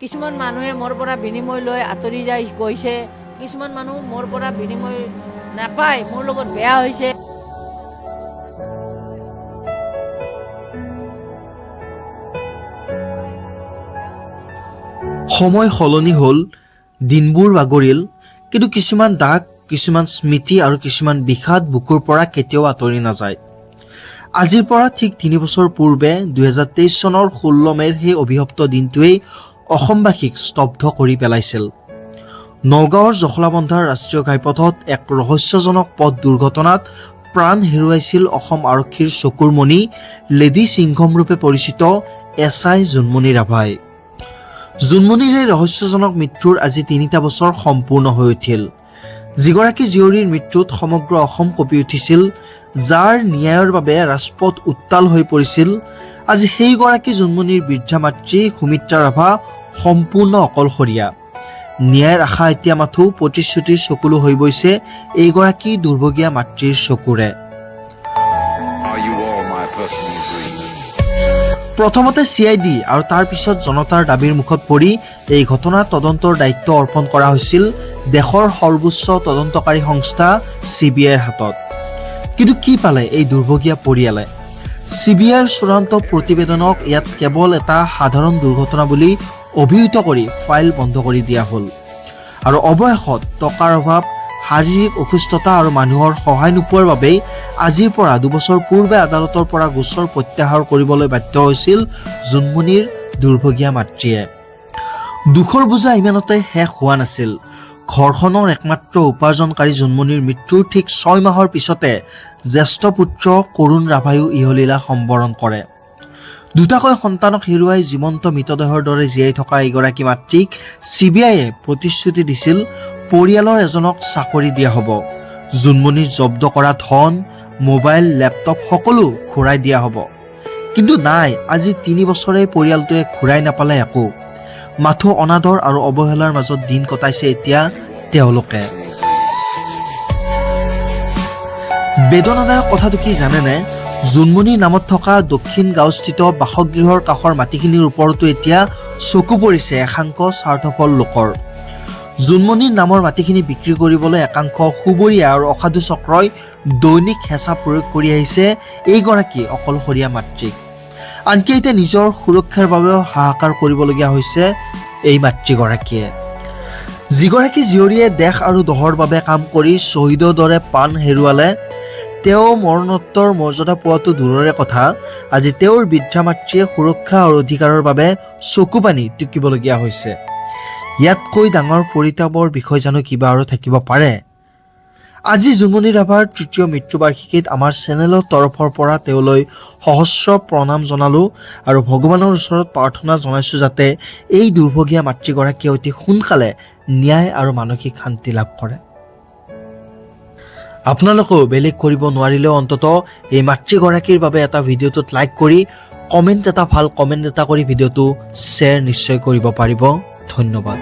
কিছুমান মানুহে মোৰ পৰা বিনিময় লৈ আঁতৰি যাই গৈছে, কিছুমান মানুহ মোৰ পৰা বিনিময় নাপায় মোৰ লগত বেয়া হৈছে। সময় সলনি হ'ল, দিনবোৰ বাগৰিল, কিন্তু কিছুমান দাগ, কিছুমান স্মৃতি আৰু কিছুমান বিষাদ বুকুৰ পৰা কেতিয়াও আঁতৰি নাযায়। আজিৰ পৰা ঠিক 3 বছৰ পূৰ্বে 2023 চনৰ 16 মে'ৰ সেই অভিশপ্ত দিনটোৱেই অসমবাসীক স্তব্ধ কৰি পেলাইছিল। নগাঁৱৰ জখলাবন্ধাৰ ৰাষ্ট্ৰীয় ঘাইপথত এক ৰহস্যজনক পথ দুৰ্ঘটনাত প্ৰাণ হেৰুৱাইছিল অসম আৰক্ষীৰ চকুৰ মণি, লেডী সিংঘম ৰূপে পৰিচিত SI জোনমণি ৰাভাই। জোনমণিৰ এই ৰহস্যজনক মৃত্যুৰ আজি 3টা বছৰ সম্পূৰ্ণ হৈ উঠিল। যিগৰাকী জীয়ৰীৰ মৃত্যুত সমগ্ৰ অসম কঁপি উঠিছিল, যাৰ ন্যায়ৰ বাবে ৰাজপথ উত্তাল হৈ পৰিছিল, আজি সেইগৰাকী জোনমণিৰ বৃদ্ধা মাতৃ সুমিত্ৰা ৰাভা সম্পূৰ্ণ অকলশৰীয়া। ন্যায়ৰ আশা এতিয়া মাথো প্ৰতিশ্ৰুতিৰ চকুলো হৈ গৈছে এইগৰাকী দুৰ্ভগীয়া মাতৃৰ চকুৰে। প্ৰথমতে CID আৰু তাৰ পিছত জনতাৰ দাবীৰ মুখত পৰি এই ঘটনাৰ তদন্তৰ দায়িত্ব অৰ্পণ কৰা হৈছিল দেশৰ সৰ্বোচ্চ তদন্তকাৰী সংস্থা CBIৰ হাতত। কিন্তু কি পালে এই দুৰ্ভগীয়া পৰিয়ালে? CBIৰ চূড়ান্ত প্ৰতিবেদনক ইয়াত কেৱল এটা সাধাৰণ দুৰ্ঘটনা বুলি অভিহিত কৰি ফাইল বন্ধ কৰি দিয়া হ'ল। আৰু অৱশেষত টকাৰ অভাৱ, শাৰীৰিক অসুস্থতা আৰু মানুহৰ সহায় নোপোৱাৰ বাবেই আজিৰ পৰা 2 বছৰ পূৰ্বে আদালতৰ পৰা গোচৰ প্ৰত্যাহাৰ কৰিবলৈ বাধ্য হৈছিল জোনমণিৰ দুৰ্ভগীয়া মাতৃয়ে। দুখৰ বোজা ইমানতে শেষ হোৱা নাছিল। ঘৰখনৰ একমাত্ৰ উপাৰ্জনকাৰী জোনমণিৰ মৃত্যুৰ ঠিক 6 মাহৰ পিছতে জ্যেষ্ঠ পুত্ৰ কৰুণ ৰাভায়ো ইহলীলা সম্বৰণ কৰে। দুটাকৈ সন্তানক হেৰুৱাই জীৱন্ত মৃতদেহৰ দৰে জীয়াই থকা এগৰাকী মাতৃক CBIয়ে প্ৰতিশ্ৰুতি দিছিল পৰিয়ালৰ এজনক চাকৰি দিয়া হ'ব, জোনমণিৰ জব্দ কৰা ধন, মোবাইল, লেপটপ সকলো ঘূৰাই দিয়া হ'ব। কিন্তু নাই, আজি 3 বছৰে পৰিয়ালটোৱে ঘূৰাই নাপালে একো। মাথো অনাদৰ আৰু অৱহেলাৰ মাজত দিন কটাইছে এতিয়া তেওঁলোকে। বেদনাদায়ক কথাটো কি জানেনে? জোনমণিৰ নামত থকা দক্ষিণ গাঁওস্থিত বাসগৃহৰ কাষৰ মাটিখিনিৰ ওপৰতো এতিয়া চকু পৰিছে একাংশ স্বাৰ্থপৰ লোকৰ। জোনমণিৰ নামৰ মাটিখিনি বিক্ৰী কৰিবলৈ একাংশ সুবৰীয়া আৰু অসাধু চক্ৰই দৈনিক হেঁচা প্ৰয়োগ কৰি আহিছে এইগৰাকী অকলশৰীয়া মাতৃক। আনকি এতিয়া নিজৰ সুৰক্ষাৰ বাবেও হাহাকাৰ কৰিবলগীয়া হৈছে এই মাতৃগৰাকীয়ে। যিগৰাকী জীয়ৰীয়ে দেশ আৰু দহৰ বাবে কাম কৰি শ্বহীদৰ দৰে প্ৰাণ হেৰুৱালে, তেওঁ মৰণোত্তৰ মৰ্যাদা পোৱাটো দূৰৰে কথা, আজি তেওঁৰ বৃদ্ধা মাতৃয়ে সুৰক্ষা আৰু অধিকাৰৰ বাবে চকু পানী টুকিবলগীয়া হৈছে। ইয়াতকৈ ডাঙৰ পৰিতাপৰ বিষয় জানো কিবা আৰু থাকিব পাৰে? আজি জোনমণি ৰাভাৰ 3য় মৃত্যুবাৰ্ষিকীত আমাৰ চেনেলৰ তৰফৰ পৰা তেওঁলৈ সহস্ৰ প্ৰণাম জনালোঁ আৰু ভগৱানৰ ওচৰত প্ৰাৰ্থনা জনাইছোঁ যাতে এই দুৰ্ভগীয়া মাতৃগৰাকীয়ে অতি সোনকালে ন্যায় আৰু মানসিক শান্তি লাভ কৰে। আপোনালোকেও বেলেগ কৰিব নোৱাৰিলেও অন্তত এই মাতৃগৰাকীৰ বাবে এটা ভিডিঅ'টোত লাইক কৰি ভাল কমেণ্ট এটা কৰি ভিডিঅ'টো শ্বেয়াৰ নিশ্চয় কৰিব পাৰিব। ধন্যবাদ।